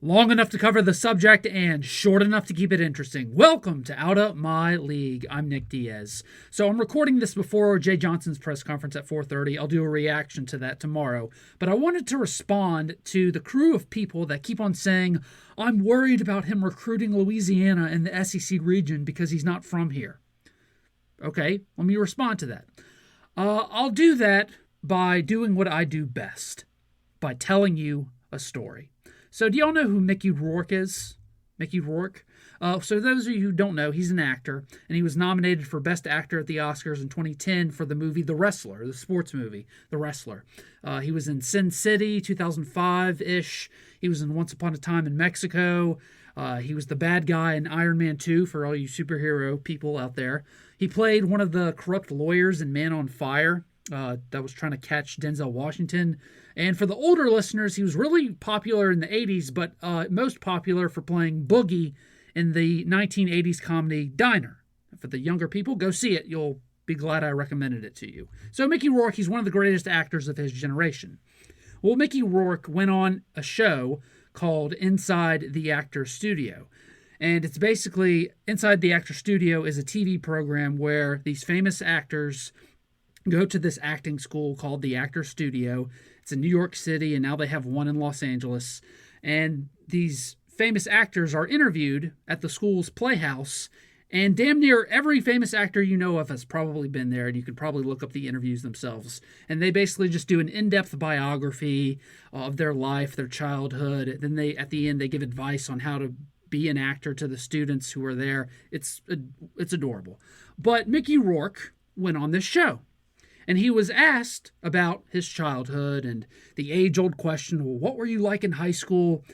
Long enough to cover the subject and short enough to keep it interesting. Welcome to Outta My League. I'm Nick Diaz. So I'm recording this before Jay Johnson's press conference at 4:30. I'll do a reaction to that tomorrow. But I wanted to respond to the crew of people that keep on saying, I'm worried about him recruiting Louisiana in the SEC region because he's not from here. Okay, let me respond to that. I'll do that by doing what I do best, by telling you a story. So do y'all know who Mickey Rourke is? Mickey Rourke? So those of you who don't know, he's an actor, and he was nominated for Best Actor at the Oscars in 2010 for the movie The Wrestler, the sports movie, The Wrestler. He was in Sin City, 2005-ish. He was in Once Upon a Time in Mexico. He was the bad guy in Iron Man 2 for all you superhero people out there. He played one of the corrupt lawyers in Man on Fire that was trying to catch Denzel Washington. And for the older listeners, he was really popular in the 80s, but most popular for playing Boogie in the 1980s comedy Diner. For the younger people, go see it. You'll be glad I recommended it to you. So Mickey Rourke, he's one of the greatest actors of his generation. Well, Mickey Rourke went on a show called Inside the Actor Studio. And it's basically, Inside the Actor Studio is a TV program where these famous actors go to this acting school called the Actor Studio. It's in New York City, and now they have one in Los Angeles. And these famous actors are interviewed at the school's playhouse, and damn near every famous actor you know of has probably been there, and you can probably look up the interviews themselves. And they basically just do an in-depth biography of their life, their childhood. And then at the end, they give advice on how to be an actor to the students who are there. It's adorable. But Mickey Rourke went on this show. And he was asked about his childhood and the age-old question, well, what were you like in high school?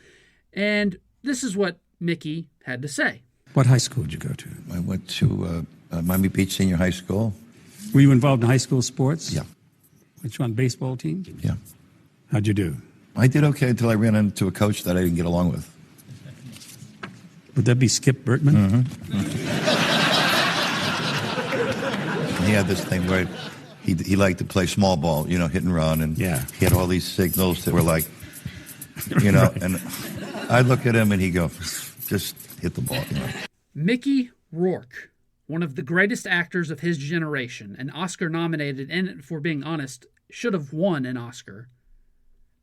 And this is what Mickey had to say. What high school did you go to? I went to Miami Beach Senior High School. Were you involved in high school sports? Yeah. Which one, baseball team? Yeah. How'd you do? I did okay until I ran into a coach that I didn't get along with. Would that be Skip Bertman? Mm-hmm. He had this thing where he liked to play small ball, hit and run, and yeah. He had all these signals that were like, right. And I'd look at him and he'd go, just hit the ball. Mickey Rourke, one of the greatest actors of his generation, an Oscar nominated, and for being honest, should have won an Oscar,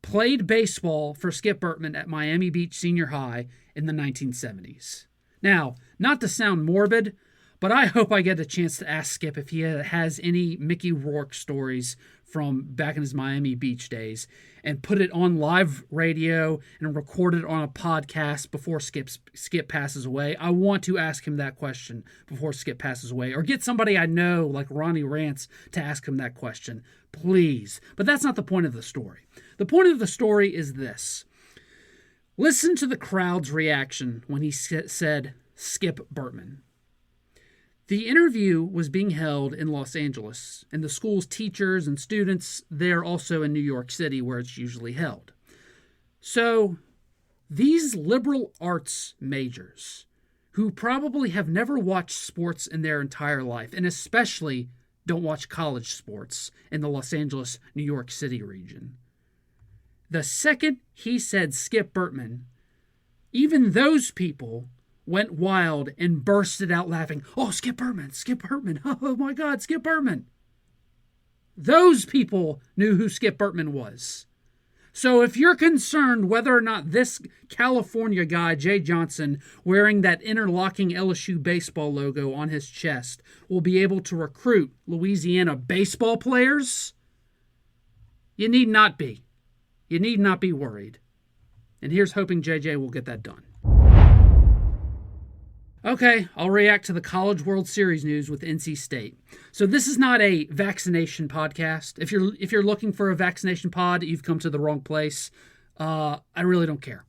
played baseball for Skip Bertman at Miami Beach Senior High in the 1970s. Now, not to sound morbid, but I hope I get a chance to ask Skip if he has any Mickey Rourke stories from back in his Miami Beach days and put it on live radio and record it on a podcast before Skip passes away. I want to ask him that question before Skip passes away, or get somebody I know like Ronnie Rance to ask him that question, please. But that's not the point of the story. The point of the story is this. Listen to the crowd's reaction when he said Skip Bertman. The interview was being held in Los Angeles, and the school's teachers and students there also in New York City, where it's usually held. So these liberal arts majors, who probably have never watched sports in their entire life, and especially don't watch college sports in the Los Angeles, New York City region, the second he said Skip Bertman, even those people went wild and bursted out laughing. Oh, Skip Bertman, Skip Bertman. Oh my God, Skip Bertman. Those people knew who Skip Bertman was. So if you're concerned whether or not this California guy, Jay Johnson, wearing that interlocking LSU baseball logo on his chest, will be able to recruit Louisiana baseball players, you need not be. You need not be worried. And here's hoping JJ will get that done. Okay, I'll react to the College World Series news with NC State. So this is not a vaccination podcast. If you're looking for a vaccination pod, you've come to the wrong place. I really don't care.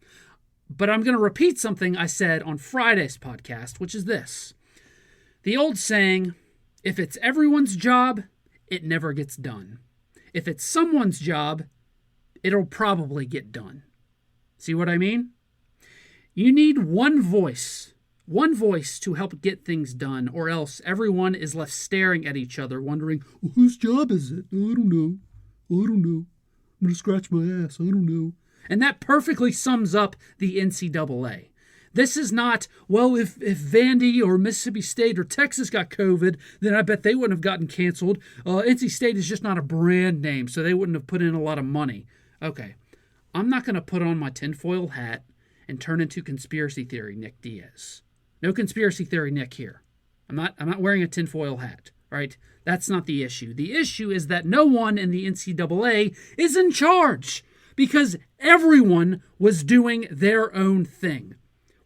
But I'm going to repeat something I said on Friday's podcast, which is this. The old saying, if it's everyone's job, it never gets done. If it's someone's job, it'll probably get done. See what I mean? You need one voice to help get things done, or else everyone is left staring at each other, wondering, whose job is it? I don't know. I'm going to scratch my ass. I don't know. And that perfectly sums up the NCAA. This is not, well, if Vandy or Mississippi State or Texas got COVID, then I bet they wouldn't have gotten canceled. NC State is just not a brand name, so they wouldn't have put in a lot of money. Okay, I'm not going to put on my tinfoil hat and turn into conspiracy theory Nick Diaz. No conspiracy theory Nick here. I'm not wearing a tinfoil hat, right? That's not the issue. The issue is that no one in the NCAA is in charge because everyone was doing their own thing.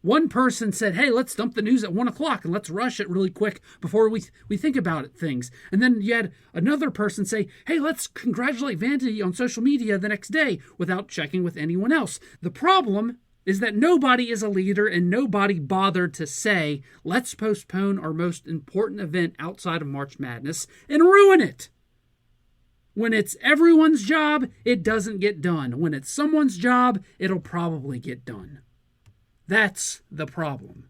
One person said, hey, let's dump the news at 1 o'clock and let's rush it really quick before we think about things. And then you had another person say, hey, let's congratulate Vandy on social media the next day without checking with anyone else. The problem is that nobody is a leader and nobody bothered to say, let's postpone our most important event outside of March Madness and ruin it. When it's everyone's job, it doesn't get done. When it's someone's job, it'll probably get done. That's the problem.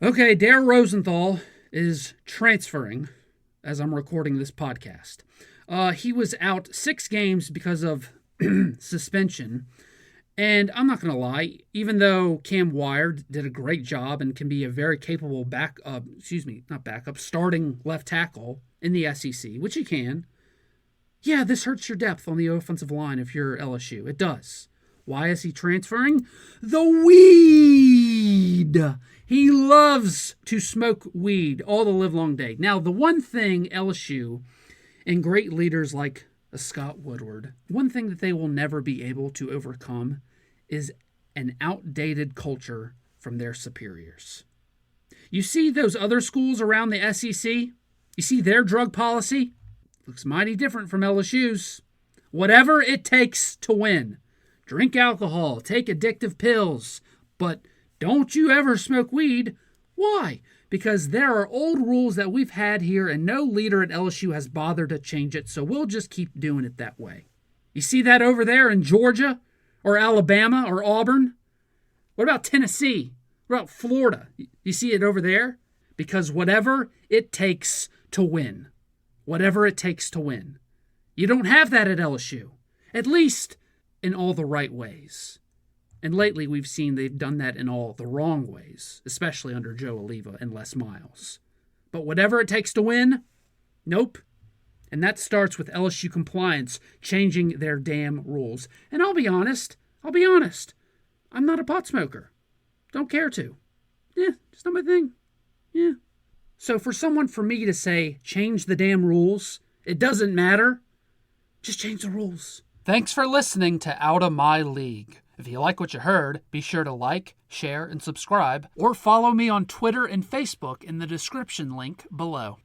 Okay, Dare Rosenthal is transferring as I'm recording this podcast. He was out 6 games because of suspension. And I'm not going to lie, even though Cam Wired did a great job and can be a very capable starting left tackle in the SEC, which he can. Yeah, this hurts your depth on the offensive line if you're LSU. It does. Why is he transferring? The weed! He loves to smoke weed all the livelong day. Now, the one thing LSU and great leaders like Scott Woodward, one thing that they will never be able to overcome is an outdated culture from their superiors. You see those other schools around the SEC? You see their drug policy? Looks mighty different from LSU's. Whatever it takes to win. Drink alcohol, take addictive pills, but don't you ever smoke weed. Why? Because there are old rules that we've had here and no leader at LSU has bothered to change it, so we'll just keep doing it that way. You see that over there in Georgia or Alabama or Auburn? What about Tennessee? What about Florida? You see it over there? Because whatever it takes to win. Whatever it takes to win. You don't have that at LSU. At least in all the right ways. And lately we've seen they've done that in all the wrong ways, especially under Joe Oliva and Les Miles. But whatever it takes to win, nope. And that starts with LSU compliance changing their damn rules. And I'll be honest. I'm not a pot smoker. Don't care to. Yeah, just not my thing. Yeah. So for me to say, change the damn rules, it doesn't matter. Just change the rules. Thanks for listening to Out of My League. If you like what you heard, be sure to like, share, and subscribe, or follow me on Twitter and Facebook in the description link below.